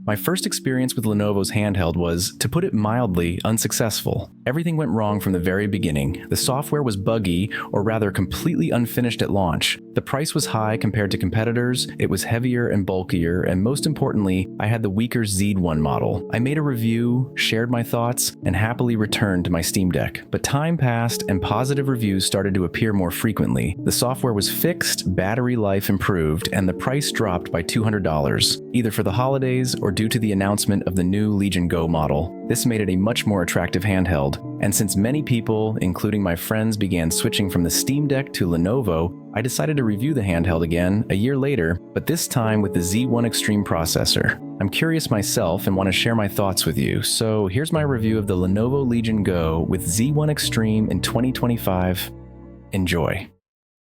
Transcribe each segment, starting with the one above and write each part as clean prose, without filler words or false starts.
My first experience with Lenovo's handheld was, to put it mildly, unsuccessful. Everything went wrong from the very beginning. The software was buggy, or rather completely unfinished at launch. The price was high compared to competitors, it was heavier and bulkier, and most importantly, I had the weaker Z1 model. I made a review, shared my thoughts, and happily returned to my Steam Deck. But time passed, and positive reviews started to appear more frequently. The software was fixed, battery life improved, and the price dropped by $200, either for the holidays or due to the announcement of the new Legion Go model. This made it a much more attractive handheld, and since many people, including my friends, began switching from the Steam Deck to Lenovo, I decided to review the handheld again a year later, but this time with the Z1 Extreme processor. I'm curious myself and want to share my thoughts with you, so here's my review of the Lenovo Legion Go with Z1 Extreme in 2025. Enjoy.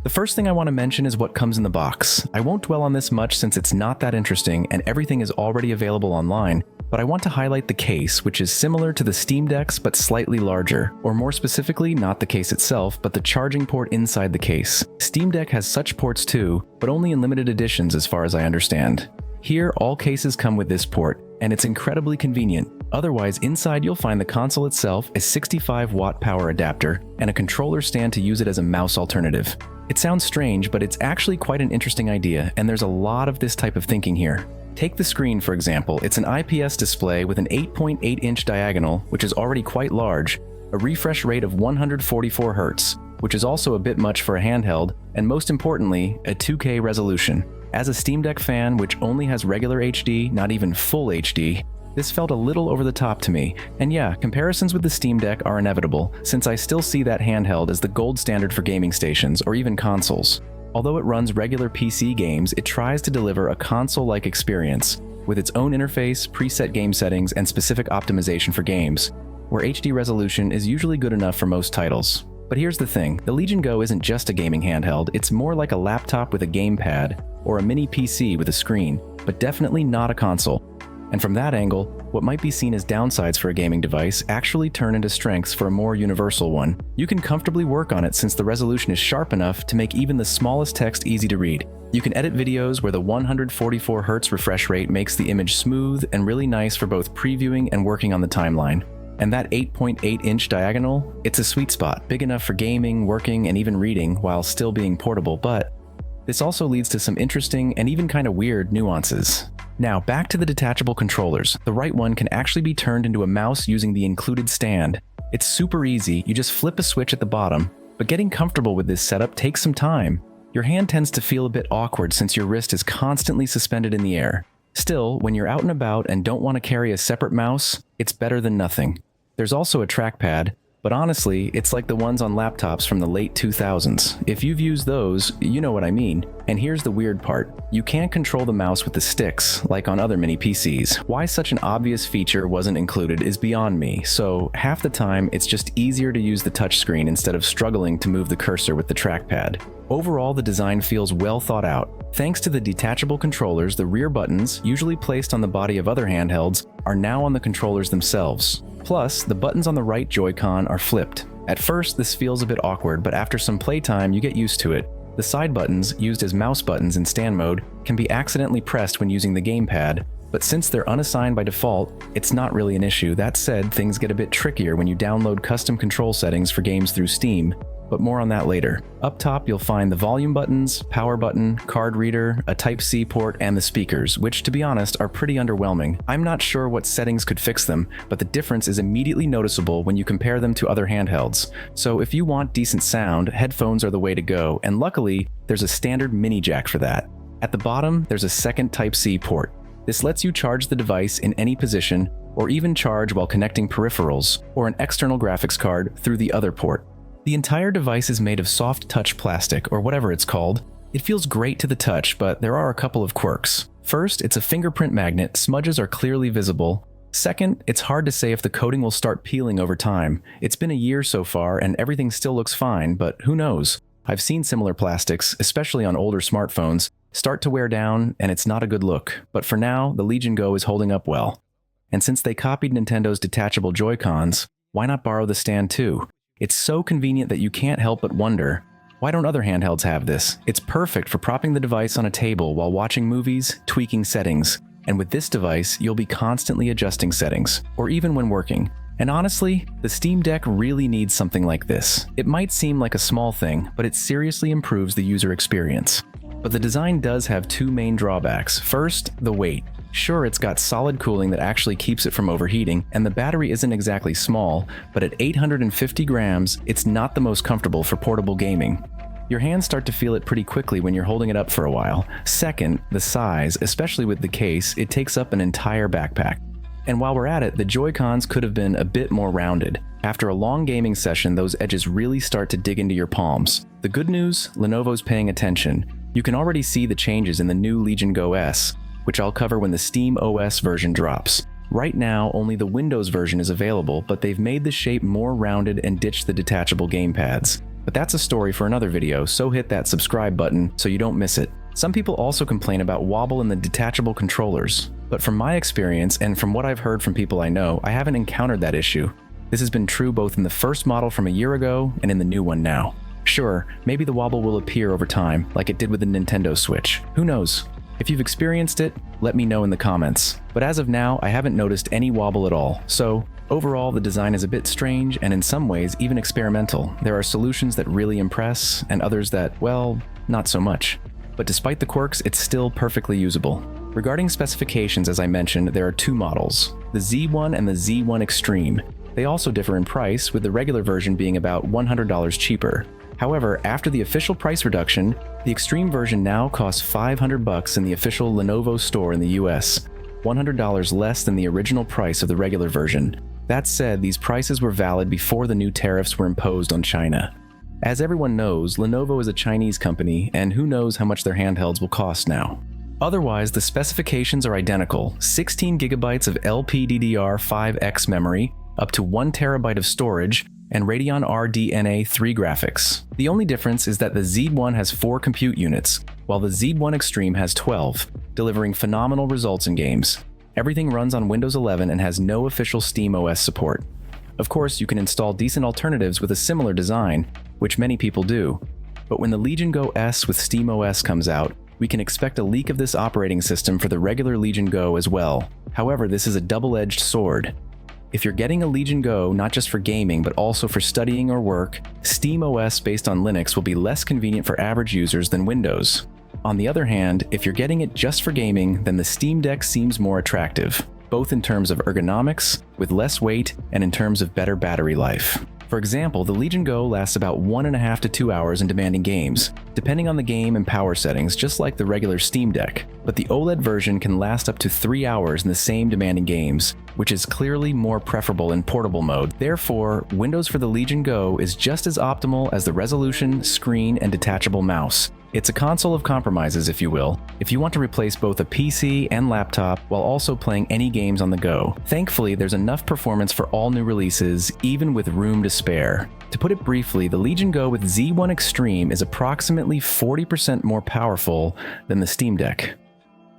The first thing I want to mention is what comes in the box. I won't dwell on this much since it's not that interesting and everything is already available online, but I want to highlight the case, which is similar to the Steam Deck's but slightly larger, or more specifically, not the case itself, but the charging port inside the case. Steam Deck has such ports too, but only in limited editions as far as I understand. Here, all cases come with this port, and it's incredibly convenient. Otherwise, inside you'll find the console itself, a 65-watt power adapter, and a controller stand to use it as a mouse alternative. It sounds strange, but it's actually quite an interesting idea, and there's a lot of this type of thinking here. Take the screen, for example. It's an IPS display with an 8.8-inch diagonal, which is already quite large, a refresh rate of 144 Hz, which is also a bit much for a handheld, and most importantly, a 2K resolution. As a Steam Deck fan, which only has regular HD, not even full HD, this felt a little over the top to me, and yeah, comparisons with the Steam Deck are inevitable, since I still see that handheld as the gold standard for gaming stations or even consoles. Although it runs regular PC games, it tries to deliver a console-like experience, with its own interface, preset game settings, and specific optimization for games, where HD resolution is usually good enough for most titles. But here's the thing, the Legion Go isn't just a gaming handheld, it's more like a laptop with a gamepad, or a mini PC with a screen, but definitely not a console. And from that angle, what might be seen as downsides for a gaming device actually turn into strengths for a more universal one. You can comfortably work on it since the resolution is sharp enough to make even the smallest text easy to read. You can edit videos where the 144 Hz refresh rate makes the image smooth and really nice for both previewing and working on the timeline. And that 8.8-inch diagonal, it's a sweet spot, big enough for gaming, working, and even reading while still being portable, but this also leads to some interesting and even kind of weird nuances. Now, back to the detachable controllers. The right one can actually be turned into a mouse using the included stand. It's super easy, you just flip a switch at the bottom, but getting comfortable with this setup takes some time. Your hand tends to feel a bit awkward since your wrist is constantly suspended in the air. Still, when you're out and about and don't want to carry a separate mouse, it's better than nothing. There's also a trackpad, but honestly, it's like the ones on laptops from the late 2000s. If you've used those, you know what I mean. And here's the weird part. You can't control the mouse with the sticks, like on other mini PCs. Why such an obvious feature wasn't included is beyond me, so half the time it's just easier to use the touchscreen instead of struggling to move the cursor with the trackpad. Overall, the design feels well thought out. Thanks to the detachable controllers, the rear buttons, usually placed on the body of other handhelds, are now on the controllers themselves. Plus, the buttons on the right Joy-Con are flipped. At first, this feels a bit awkward, but after some playtime, you get used to it. The side buttons, used as mouse buttons in stand mode, can be accidentally pressed when using the gamepad, but since they're unassigned by default, it's not really an issue. That said, things get a bit trickier when you download custom control settings for games through Steam, but more on that later. Up top, you'll find the volume buttons, power button, card reader, a Type-C port, and the speakers, which, to be honest, are pretty underwhelming. I'm not sure what settings could fix them, but the difference is immediately noticeable when you compare them to other handhelds. So if you want decent sound, headphones are the way to go, and luckily, there's a standard mini jack for that. At the bottom, there's a second Type-C port. This lets you charge the device in any position, or even charge while connecting peripherals, or an external graphics card through the other port. The entire device is made of soft touch plastic, or whatever it's called. It feels great to the touch, but there are a couple of quirks. First, it's a fingerprint magnet, smudges are clearly visible. Second, it's hard to say if the coating will start peeling over time. It's been a year so far, and everything still looks fine, but who knows? I've seen similar plastics, especially on older smartphones, start to wear down, and it's not a good look. But for now, the Legion Go is holding up well. And since they copied Nintendo's detachable Joy-Cons, why not borrow the stand too? It's so convenient that you can't help but wonder, why don't other handhelds have this? It's perfect for propping the device on a table while watching movies, tweaking settings, And with this device, you'll be constantly adjusting settings, or even when working. And honestly, the Steam Deck really needs something like this. It might seem like a small thing, but it seriously improves the user experience. But the design does have two main drawbacks. First, the weight. Sure, it's got solid cooling that actually keeps it from overheating, and the battery isn't exactly small, but at 850 grams, it's not the most comfortable for portable gaming. Your hands start to feel it pretty quickly when you're holding it up for a while. Second, the size, especially with the case, it takes up an entire backpack. And while we're at it, the Joy-Cons could have been a bit more rounded. After a long gaming session, those edges really start to dig into your palms. The good news, Lenovo's paying attention. You can already see the changes in the new Legion Go S, which I'll cover when the Steam OS version drops. Right now, only the Windows version is available, but they've made the shape more rounded and ditched the detachable gamepads. But that's a story for another video, so hit that subscribe button so you don't miss it. Some people also complain about wobble in the detachable controllers, but from my experience and from what I've heard from people I know, I haven't encountered that issue. This has been true both in the first model from a year ago and in the new one now. Sure, maybe the wobble will appear over time, like it did with the Nintendo Switch. Who knows? If you've experienced it, let me know in the comments. But as of now, I haven't noticed any wobble at all, so overall the design is a bit strange and in some ways even experimental. There are solutions that really impress and others that, well, not so much. But despite the quirks, it's still perfectly usable. Regarding specifications, as I mentioned, there are two models, the Z1 and the Z1 Extreme. They also differ in price, with the regular version being about $100 cheaper. However, after the official price reduction, the Extreme version now costs $500 in the official Lenovo store in the US, $100 less than the original price of the regular version. That said, these prices were valid before the new tariffs were imposed on China. As everyone knows, Lenovo is a Chinese company, and who knows how much their handhelds will cost now. Otherwise, the specifications are identical: 16 gigabytes of LPDDR5X memory, up to 1 terabyte of storage, and Radeon RDNA 3 graphics. The only difference is that the Z1 has 4 compute units, while the Z1 Extreme has 12, delivering phenomenal results in games. Everything runs on Windows 11 and has no official Steam OS support. Of course, you can install decent alternatives with a similar design, which many people do. But when the Legion Go S with Steam OS comes out, we can expect a leak of this operating system for the regular Legion Go as well. However, this is a double-edged sword. If you're getting a Legion Go not just for gaming but also for studying or work, Steam OS based on Linux will be less convenient for average users than Windows. On the other hand, if you're getting it just for gaming, then the Steam Deck seems more attractive, both in terms of ergonomics, with less weight, and in terms of better battery life. For example, the Legion Go lasts about 1.5 to 2 hours in demanding games, depending on the game and power settings, just like the regular Steam Deck. But the OLED version can last up to 3 hours in the same demanding games, which is clearly more preferable in portable mode. Therefore, Windows for the Legion Go is just as optimal as the resolution, screen, and detachable mouse. It's a console of compromises, if you will, if you want to replace both a PC and laptop while also playing any games on the go. Thankfully, there's enough performance for all new releases, even with room to spare. To put it briefly, the Legion Go with Z1 Extreme is approximately 40% more powerful than the Steam Deck.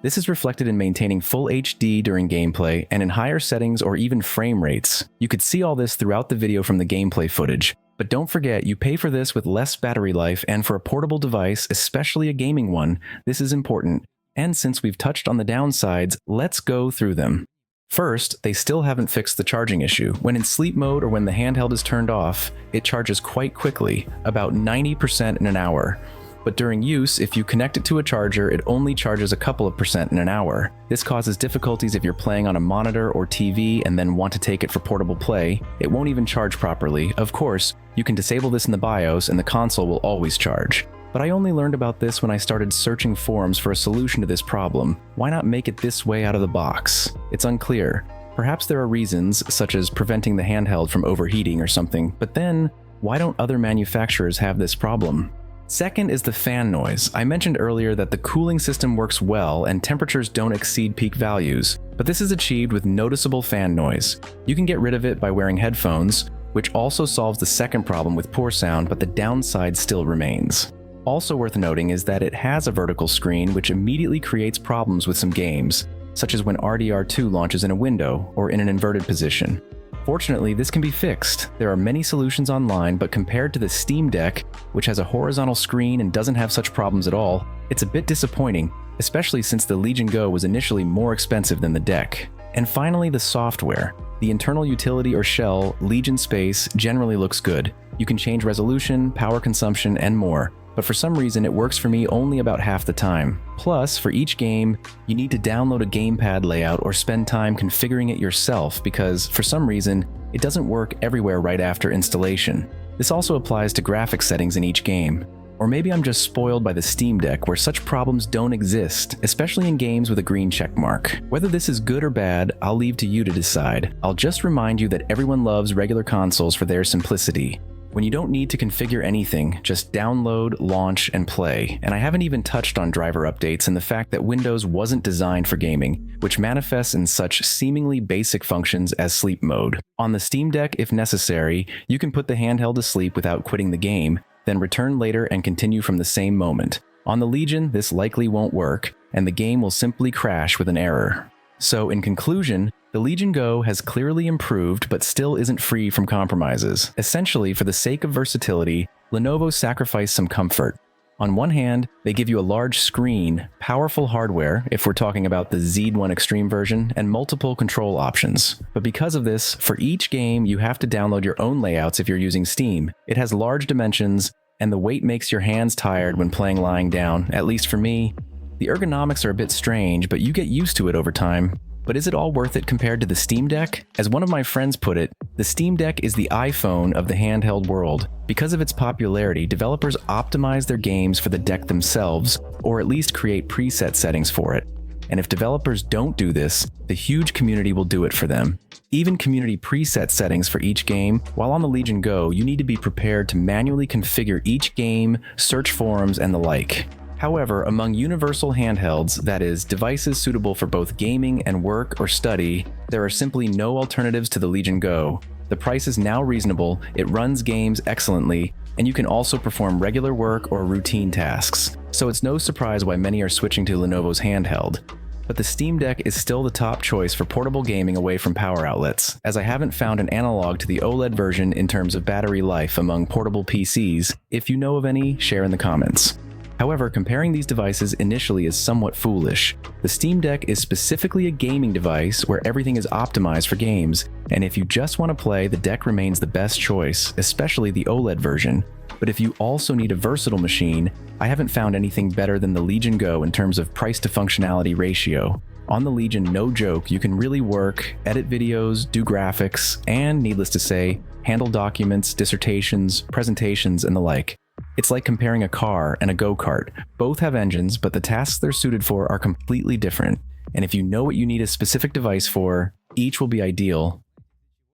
This is reflected in maintaining full HD during gameplay and in higher settings or even frame rates. You could see all this throughout the video from the gameplay footage. But don't forget, you pay for this with less battery life, and for a portable device, especially a gaming one, this is important. And since we've touched on the downsides, let's go through them. First, they still haven't fixed the charging issue. When in sleep mode or when the handheld is turned off, it charges quite quickly, about 90% in an hour. But during use, if you connect it to a charger, it only charges a couple of percent in an hour. This causes difficulties if you're playing on a monitor or TV and then want to take it for portable play. It won't even charge properly. Of course, you can disable this in the BIOS and the console will always charge. But I only learned about this when I started searching forums for a solution to this problem. Why not make it this way out of the box? It's unclear. Perhaps there are reasons, such as preventing the handheld from overheating or something, but then, why don't other manufacturers have this problem? Second is the fan noise. I mentioned earlier that the cooling system works well and temperatures don't exceed peak values, but this is achieved with noticeable fan noise. You can get rid of it by wearing headphones, which also solves the second problem with poor sound, but the downside still remains. Also worth noting is that it has a vertical screen, which immediately creates problems with some games, such as when RDR2 launches in a window or in an inverted position. Fortunately, this can be fixed. There are many solutions online, but compared to the Steam Deck, which has a horizontal screen and doesn't have such problems at all, it's a bit disappointing. especially since the Legion Go was initially more expensive than the deck. And finally, the software. The internal utility or shell, Legion Space, generally looks good. You can change resolution, power consumption, and more, but for some reason it works for me only about half the time. Plus, for each game, you need to download a gamepad layout or spend time configuring it yourself because, for some reason, it doesn't work everywhere right after installation. This also applies to graphics settings in each game. Or maybe I'm just spoiled by the Steam Deck where such problems don't exist, especially in games with a green check mark. Whether this is good or bad, I'll leave to you to decide. I'll just remind you that everyone loves regular consoles for their simplicity. When you don't need to configure anything, just download, launch, and play. And I haven't even touched on driver updates and the fact that Windows wasn't designed for gaming, which manifests in such seemingly basic functions as sleep mode. On the Steam Deck, if necessary, you can put the handheld to sleep without quitting the game, then return later and continue from the same moment. On the Legion, this likely won't work, and the game will simply crash with an error. So in conclusion, the Legion Go has clearly improved but still isn't free from compromises. Essentially, for the sake of versatility, Lenovo sacrificed some comfort. On one hand, they give you a large screen, powerful hardware, if we're talking about the Z1 Extreme version, and multiple control options. But because of this, for each game you have to download your own layouts if you're using Steam. It has large dimensions, and the weight makes your hands tired when playing lying down, at least for me. The ergonomics are a bit strange, but you get used to it over time. But is it all worth it compared to the Steam Deck? As one of my friends put it, the Steam Deck is the iPhone of the handheld world. Because of its popularity, developers optimize their games for the deck themselves, or at least create preset settings for it. And if developers don't do this, the huge community will do it for them. Even community preset settings for each game, while on the Legion Go, you need to be prepared to manually configure each game, search forums, and the like. However, among universal handhelds, that is, devices suitable for both gaming and work or study, there are simply no alternatives to the Legion Go. The price is now reasonable, it runs games excellently, and you can also perform regular work or routine tasks. So it's no surprise why many are switching to Lenovo's handheld. But the Steam Deck is still the top choice for portable gaming away from power outlets, as I haven't found an analog to the OLED version in terms of battery life among portable PCs. If you know of any, share in the comments. However, comparing these devices initially is somewhat foolish. The Steam Deck is specifically a gaming device where everything is optimized for games, and if you just want to play, the deck remains the best choice, especially the OLED version. But if you also need a versatile machine, I haven't found anything better than the Legion Go in terms of price to functionality ratio. On the Legion, no joke, you can really work, edit videos, do graphics, and needless to say, handle documents, dissertations, presentations, and the like. It's like comparing a car and a go-kart. Both have engines, but the tasks they're suited for are completely different. And if you know what you need a specific device for, each will be ideal,